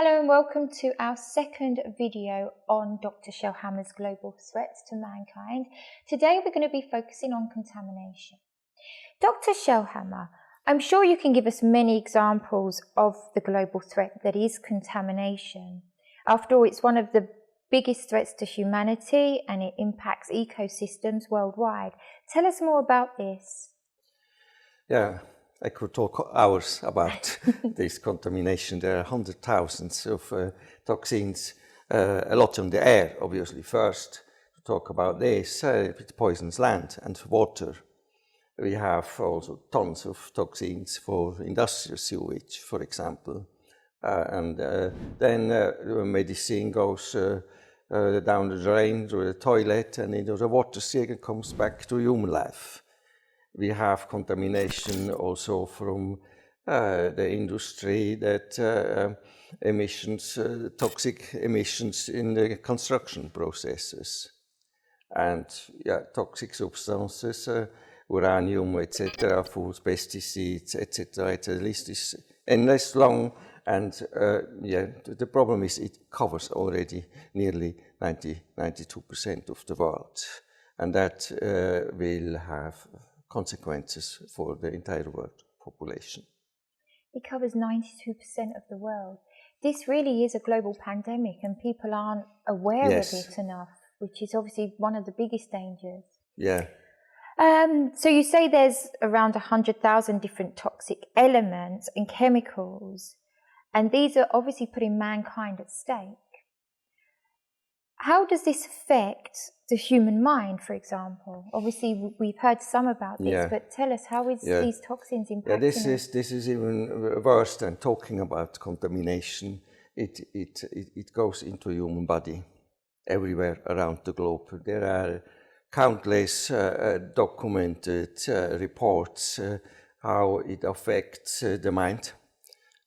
Hello and welcome to our second video on Dr. Schellhammer's global threats to mankind. Today we're going to be focusing on contamination. Dr. Schellhammer, I'm sure you can give us many examples of the global threat that is contamination. After all, it's one of the biggest threats to humanity and it impacts ecosystems worldwide. Tell us more about this. Yeah. I could talk hours about this contamination. There are hundreds of thousands of toxins, a lot in the air, obviously. First, to talk about this, it poisons land and water. We have also tons of toxins for industrial sewage, for example. Then medicine goes down the drain, through the toilet, and into the water cycle comes back to human life. We have contamination also from the industry that emissions, toxic emissions in the construction processes. And toxic substances, uranium, etc., foods, pesticides, etc. The list is endless long. And the problem is it covers already nearly 92% of the world. And that will have consequences for the entire world population. It covers 92% of the world. This really is a global pandemic and people aren't aware of it enough, which is obviously one of the biggest dangers. Yeah. So you say there's around 100,000 different toxic elements and chemicals, and these are obviously putting mankind at stake. How does this affect the human mind, for example? Obviously, we've heard some about this, but tell us, how is these toxins impacting us? This is even worse than talking about contamination. It goes into human body everywhere around the globe. There are countless documented reports how it affects the mind,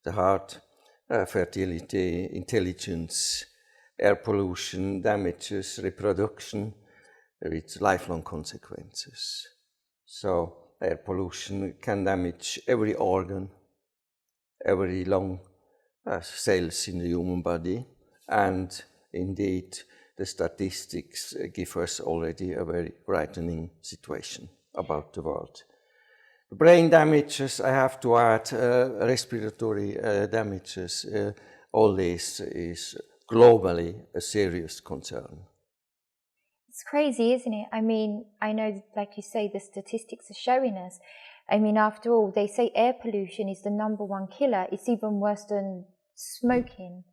the heart, fertility, intelligence. Air pollution damages reproduction with lifelong consequences. So air pollution can damage every organ, every lung cells in the human body, and indeed the statistics give us already a very frightening situation about the world. Brain damages, I have to add, respiratory damages, all this is globally a serious concern. It's crazy, isn't it? I mean, I know, like you say, the statistics are showing us. I mean, after all, they say air pollution is the #1 killer. It's even worse than smoking.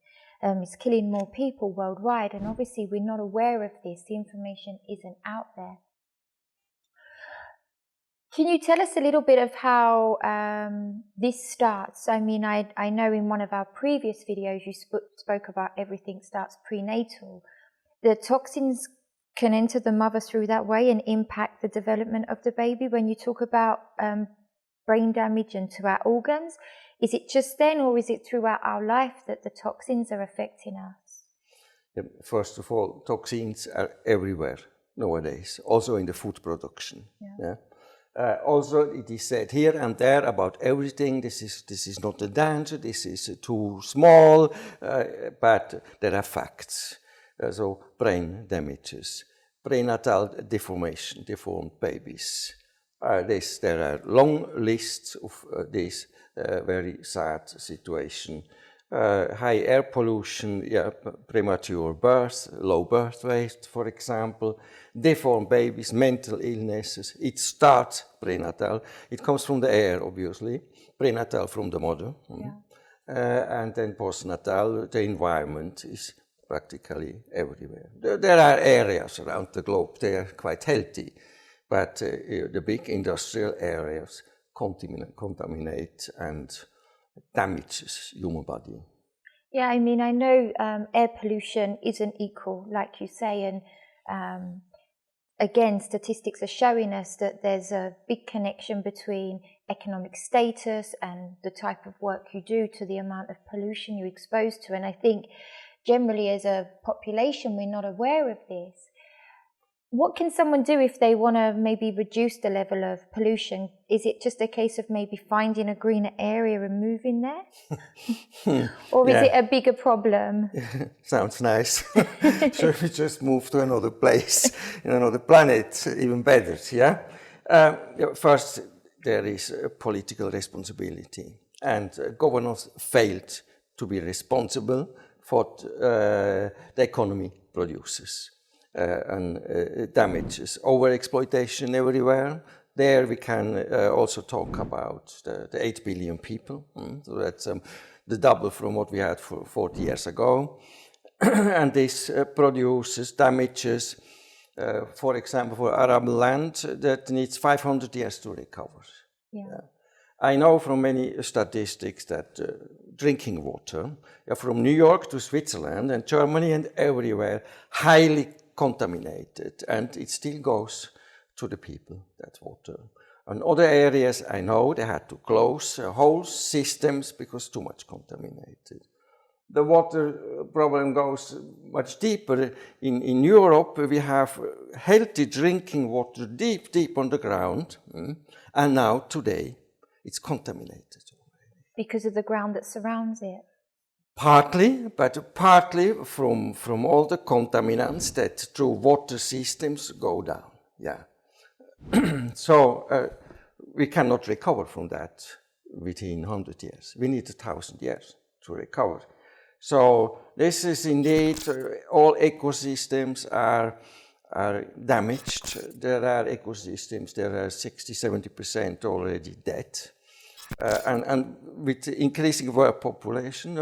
It's killing more people worldwide, and obviously we're not aware of this. The information isn't out there. Can you tell us a little bit of how this starts? I mean, I know in one of our previous videos you spoke about everything starts prenatal. The toxins can enter the mother through that way and impact the development of the baby. When you talk about brain damage and to our organs, is it just then, or is it throughout our life that the toxins are affecting us? First of all, toxins are everywhere nowadays, also in the food production. Also, it is said here and there about everything. This is not a danger. This is too small, but there are facts. So brain damages, prenatal deformation, deformed babies. There are long lists of this very sad situation. High air pollution, premature birth, low birth weight, for example, deformed babies, mental illnesses. It starts prenatal. It comes from the air, obviously. Prenatal from the mother. And then postnatal, the environment is practically everywhere. There are areas around the globe, they are quite healthy, but the big industrial areas contaminate and damages human body. Yeah, I mean, I know air pollution isn't equal, like you say, and again, statistics are showing us that there's a big connection between economic status and the type of work you do to the amount of pollution you're exposed to. And I think generally as a population, we're not aware of this. What can someone do if they want to maybe reduce the level of pollution? Is it just a case of maybe finding a greener area and moving there? Or is it a bigger problem? Sounds nice. So if we just move to another place, another planet, even better, yeah? First, there is a political responsibility, and governors failed to be responsible for what the economy produces. And damages, overexploitation everywhere. There we can also talk about the 8 billion people. So that's the double from what we had for 40 years ago. And this produces damages, for example, for arable land that needs 500 years to recover. Yeah. I know from many statistics that drinking water, from New York to Switzerland and Germany and everywhere, highly contaminated, and it still goes to the people, that water. And other areas, I know they had to close whole systems because too much contaminated. The water problem goes much deeper. In Europe, we have healthy drinking water deep on the ground, and now today it's contaminated. Because of the ground that surrounds it? Partly, but partly from all the contaminants that through water systems go down. Yeah. So we cannot recover from that within 100 years. We need 1,000 years to recover. So this is indeed, all ecosystems are damaged. There are ecosystems that are 60-70% already dead. And with increasing world population,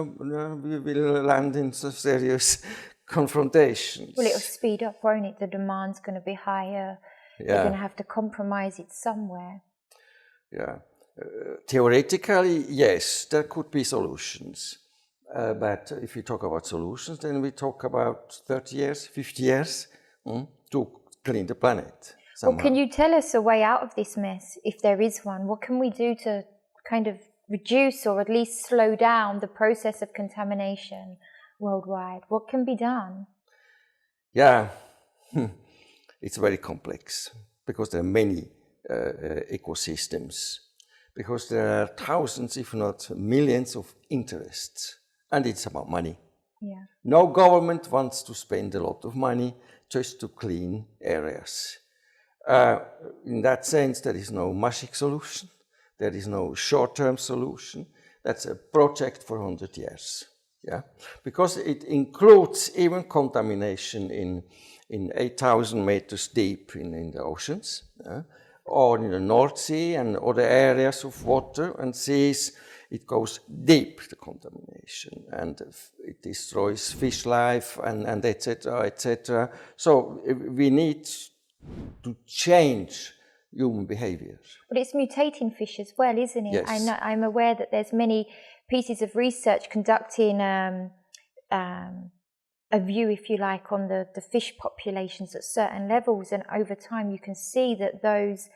we will land in serious confrontations. Well, it'll speed up, won't it? The demand's going to be higher. They're going to have to compromise it somewhere. Yeah. Theoretically, yes, there could be solutions. But if we talk about solutions, then we talk about 30 years, 50 years to clean the planet somehow. Well, can you tell us a way out of this mess, if there is one? What can we do to kind of reduce or at least slow down the process of contamination worldwide? What can be done? Yeah, it's very complex because there are many ecosystems, because there are thousands, if not millions, of interests, and it's about money. Yeah. No government wants to spend a lot of money just to clean areas. In that sense, there is no magic solution. There is no short-term solution. That's a project for 100 years. Yeah, because it includes even contamination in 8,000 meters deep in the oceans, or in the North Sea and other areas of water and seas. It goes deep, the contamination, and it destroys fish life and etc., etc. So we need to change human behavior. But it's mutating fish as well, isn't it? Yes. I'm aware that there's many pieces of research conducting a view, if you like, on the fish populations at certain levels, and over time you can see that those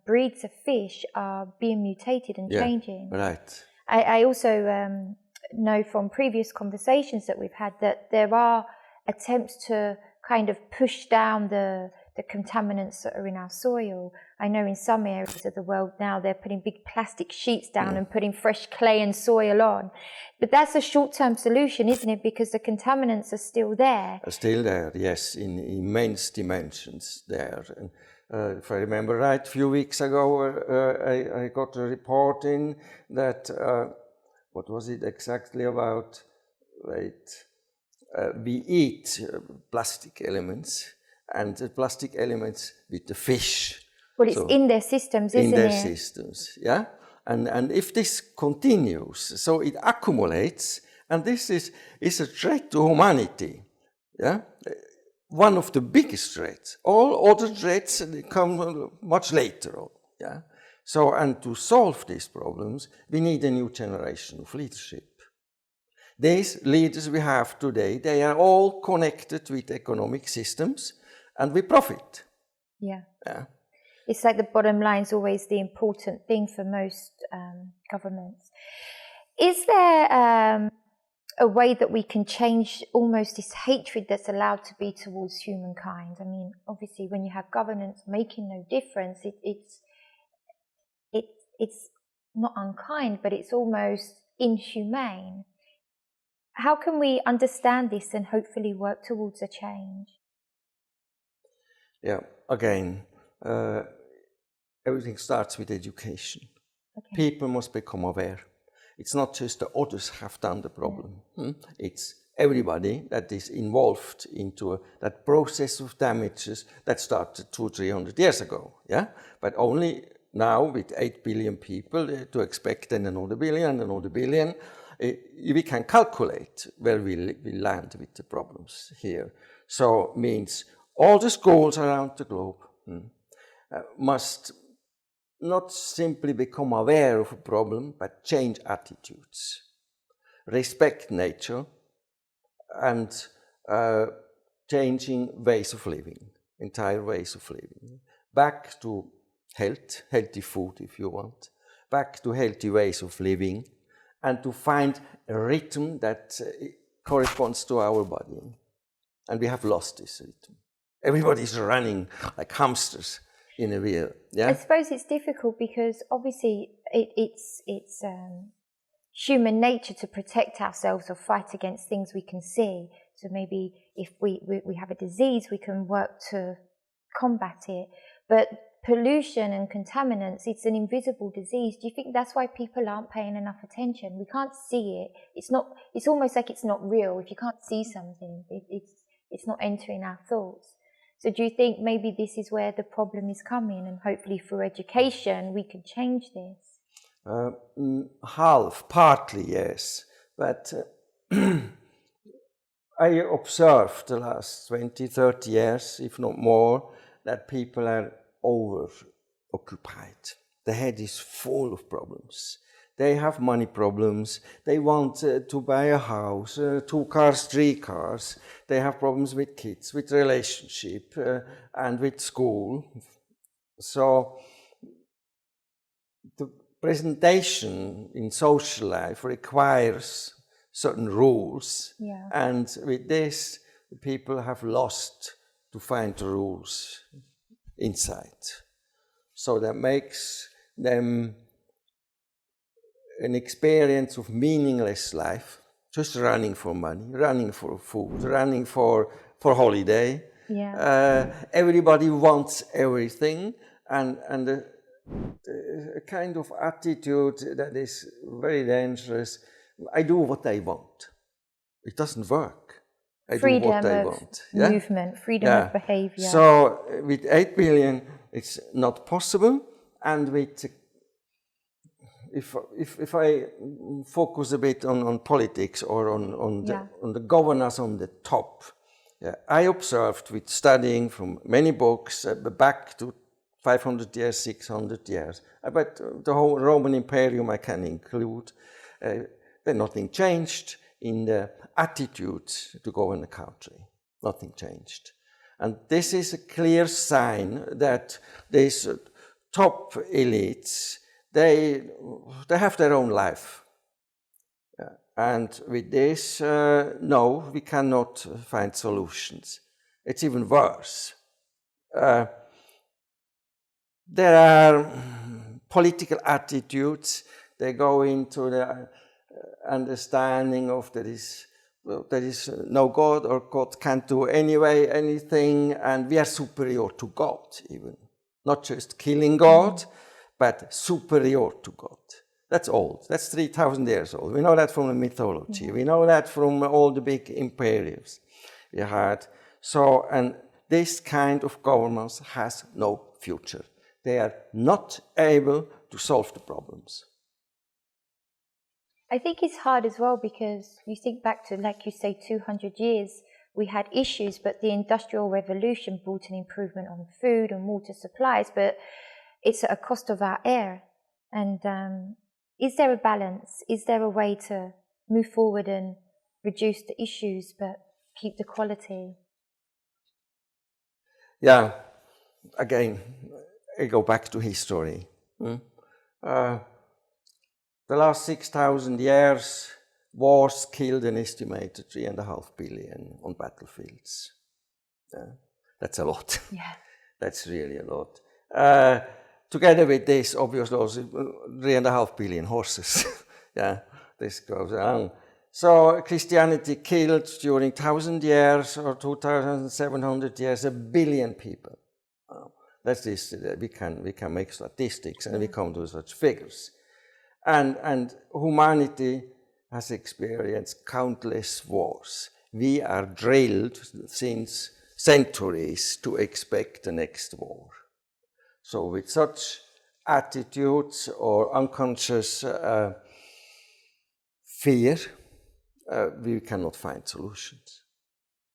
breeds of fish are being mutated and changing. Right. I also know from previous conversations that we've had that there are attempts to kind of push down the contaminants that are in our soil. I know in some areas of the world now they're putting big plastic sheets down and putting fresh clay and soil on. But that's a short-term solution, isn't it? Because the contaminants are still there. Are still there, yes, in immense dimensions there. And, if I remember right, a few weeks ago I got a report in that, what was it exactly about? Wait, we eat plastic elements, and the plastic elements with the fish. Well, it's in their systems, isn't it? In their systems, yeah. And if this continues, so it accumulates, and this is a threat to humanity, yeah. One of the biggest threats. All other threats come much later on, yeah. So, and to solve these problems, we need a new generation of leadership. These leaders we have today, they are all connected with economic systems, and we profit. Yeah. Yeah. It's like the bottom line is always the important thing for most governments. Is there a way that we can change almost this hatred that's allowed to be towards humankind. I mean, obviously, when you have governance making no difference, it's not unkind, but it's almost inhumane. How can we understand this and hopefully work towards a change? Yeah, again, everything starts with education. Okay. People must become aware. It's not just the others have done the problem. It's everybody that is involved into that process of damages that started 200-300 years ago. Yeah, but only now with 8 billion people to expect then another billion, we can calculate where we land with the problems here. So means all the schools around the globe must not simply become aware of a problem, but change attitudes, respect nature, and changing ways of living, entire ways of living. Back to health, healthy food if you want, back to healthy ways of living, and to find a rhythm that corresponds to our body. And we have lost this rhythm. Everybody's running like hamsters in a wheel. Yeah? I suppose it's difficult because obviously it's human nature to protect ourselves or fight against things we can see. So maybe if we have a disease, we can work to combat it. But pollution and contaminants, it's an invisible disease. Do you think that's why people aren't paying enough attention? We can't see it. It's almost like it's not real. If you can't see something, it's not entering our thoughts. So do you think maybe this is where the problem is coming, and hopefully through education we can change this? Partly, yes. But I observed the last 20, 30 years, if not more, that people are over-occupied. The head is full of problems. They have money problems. They want to buy a house, 2 cars, 3 cars. They have problems with kids, with relationship, and with school. So the presentation in social life requires certain rules. Yeah. And with this, people have lost to find the rules inside. So that makes them an experience of meaningless life, just running for money, running for food, running for holiday. Yeah. Everybody wants everything, and a kind of attitude that is very dangerous. I do what I want. It doesn't work. I do what I want. Freedom of movement, freedom of behavior. So with 8 billion, it's not possible, and with if I focus a bit on politics or on the governance on the top, I observed with studying from many books back to 500 years, 600 years, but the whole Roman Imperium I can include, but nothing changed in the attitude to govern a country. Nothing changed. And this is a clear sign that these top elites, they have their own life. And with this, no, we cannot find solutions. It's even worse. There are political attitudes. They go into the understanding of there is no God, or God can't do anyway anything, and we are superior to God even. Not just killing God, but superior to God. That's old. That's 3,000 years old. We know that from the mythology. We know that from all the big imperiums we had. So, and this kind of governance has no future. They are not able to solve the problems. I think it's hard as well because you think back to, like you say, 200 years, we had issues, but the Industrial Revolution brought an improvement on food and water supplies, but it's at a cost of our air. And is there a balance? Is there a way to move forward and reduce the issues, but keep the quality? Yeah, again, I go back to history. The last 6,000 years, wars killed an estimated 3.5 billion on battlefields. That's a lot. Yeah. That's really a lot. Together with this, obviously, also 3.5 billion horses. Yeah, this goes on. So Christianity killed during 1,000 years or 2,700 years 1 billion people. That's this. We can make statistics and we come to such figures. And humanity has experienced countless wars. We are drilled since centuries to expect the next war. So with such attitudes or unconscious fear, we cannot find solutions.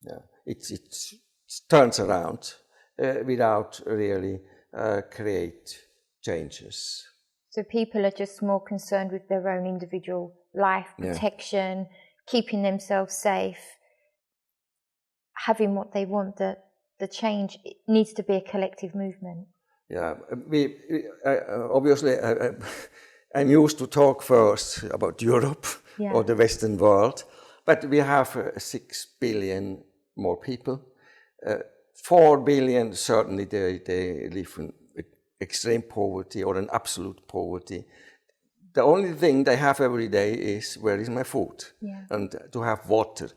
Yeah. It turns around without really create changes. So people are just more concerned with their own individual life, protection, keeping themselves safe, having what they want. The change needs to be a collective movement. Yeah, obviously, I'm used to talk first about Europe or the Western world, but we have 6 billion more people. 4 billion, certainly they live in extreme poverty or in absolute poverty. The only thing they have every day is, where is my food? And to have water.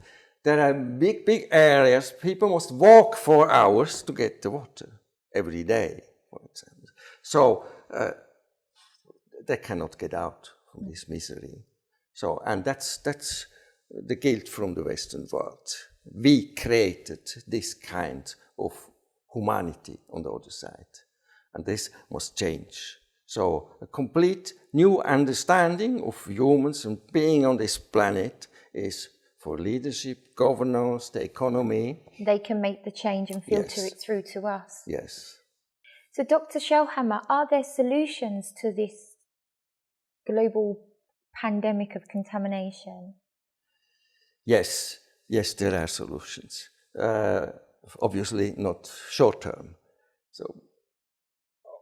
There are big areas, people must walk 4 hours to get the water every day, for example. So they cannot get out from this misery. So, and that's the guilt from the Western world. We created this kind of humanity on the other side. And this must change. So a complete new understanding of humans and being on this planet is for leadership, governance, the economy. They can make the change and filter it through to us. Yes. So Dr. Schellhammer, are there solutions to this global pandemic of contamination? Yes, there are solutions. Obviously not short term. So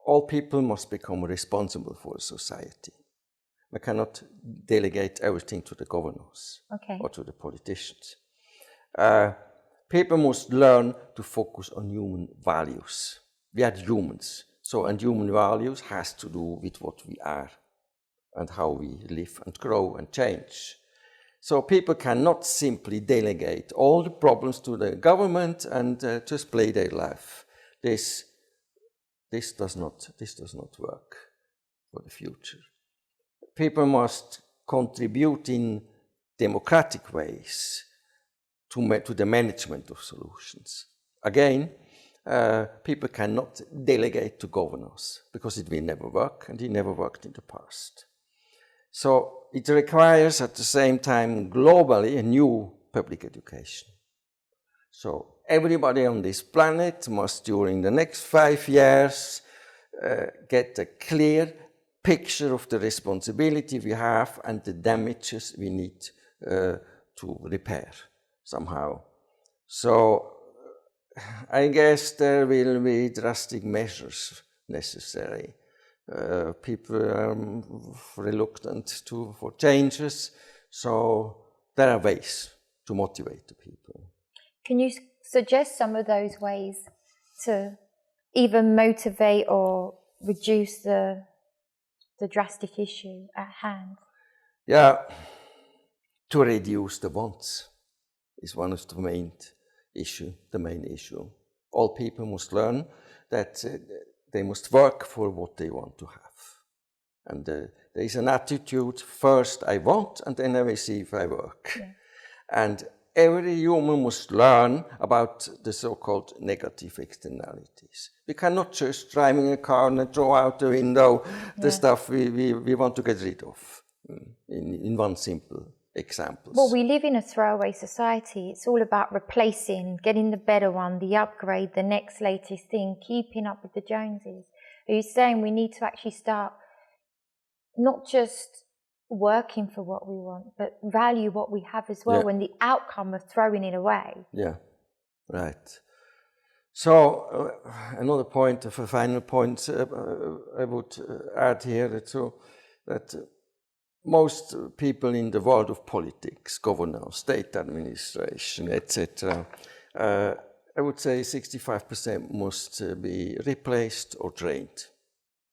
all people must become responsible for society. We cannot delegate everything to the governors or to the politicians. People must learn to focus on human values. We are humans, and human values has to do with what we are and how we live and grow and change. So people cannot simply delegate all the problems to the government and just play their life. This does not work for the future. People must contribute in democratic ways to the management of solutions. Again, people cannot delegate to governors because it will never work, and it never worked in the past. So it requires at the same time globally a new public education. So everybody on this planet must, during the next 5 years, get a clear picture of the responsibility we have and the damages we need to repair somehow. So I guess there will be drastic measures necessary. People are reluctant for changes, so there are ways to motivate the people. Can you suggest some of those ways to either motivate or reduce the drastic issue at hand? Yeah, to reduce the wants is one of the main issue. All people must learn that they must work for what they want to have. And there is an attitude, first I want, and then I will see if I work. Yeah. And every human must learn about the so-called negative externalities. We cannot just drive in a car and throw out the window the stuff we want to get rid of, in one simple example. Well, we live in a throwaway society. It's all about replacing, getting the better one, the upgrade, the next latest thing, keeping up with the Joneses. Are you saying we need to actually start not just working for what we want, but value what we have as well, when the outcome of throwing it away? Yeah, right. So another point, a final point I would add here, that most people in the world of politics, governance, state administration, etc., I would say 65% must be replaced or trained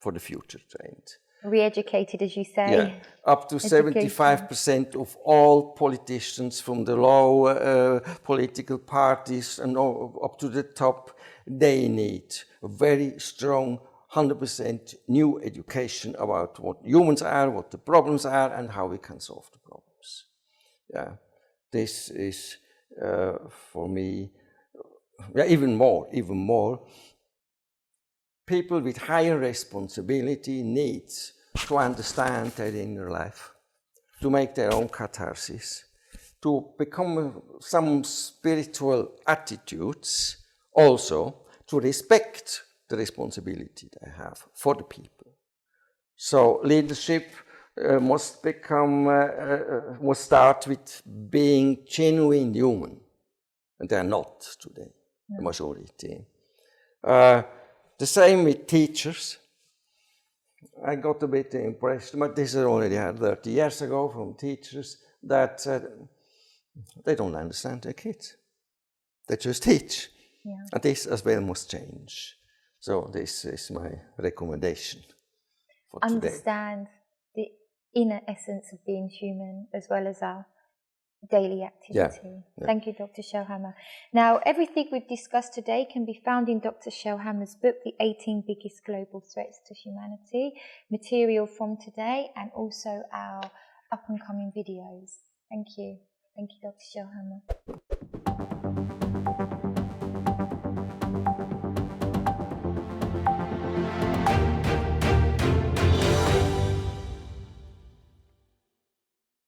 for the future, trained. Re-educated, as you say. Yeah, up to 75% of all politicians from the low political parties and up to the top, they need a very strong 100% new education about what humans are, what the problems are, and how we can solve the problems. Yeah, this is for me, even more. People with higher responsibility needs to understand their inner life, to make their own catharsis, to become some spiritual attitudes, also to respect the responsibility they have for the people. So leadership must start with being genuine human, and they are not today, the majority. The same with teachers. I got a bit impressed, but this is already 30 years ago, from teachers that they don't understand their kids. They just teach. Yeah. And this as well must change. So this is my recommendation for today. Understand the inner essence of being human as well as our daily activity. Yeah. Thank you, Dr. Schellhammer. Now, everything we've discussed today can be found in Dr. Schellhammer's book, The 18 Biggest Global Threats to Humanity, material from today, and also our up-and-coming videos. Thank you. Thank you, Dr. Schellhammer.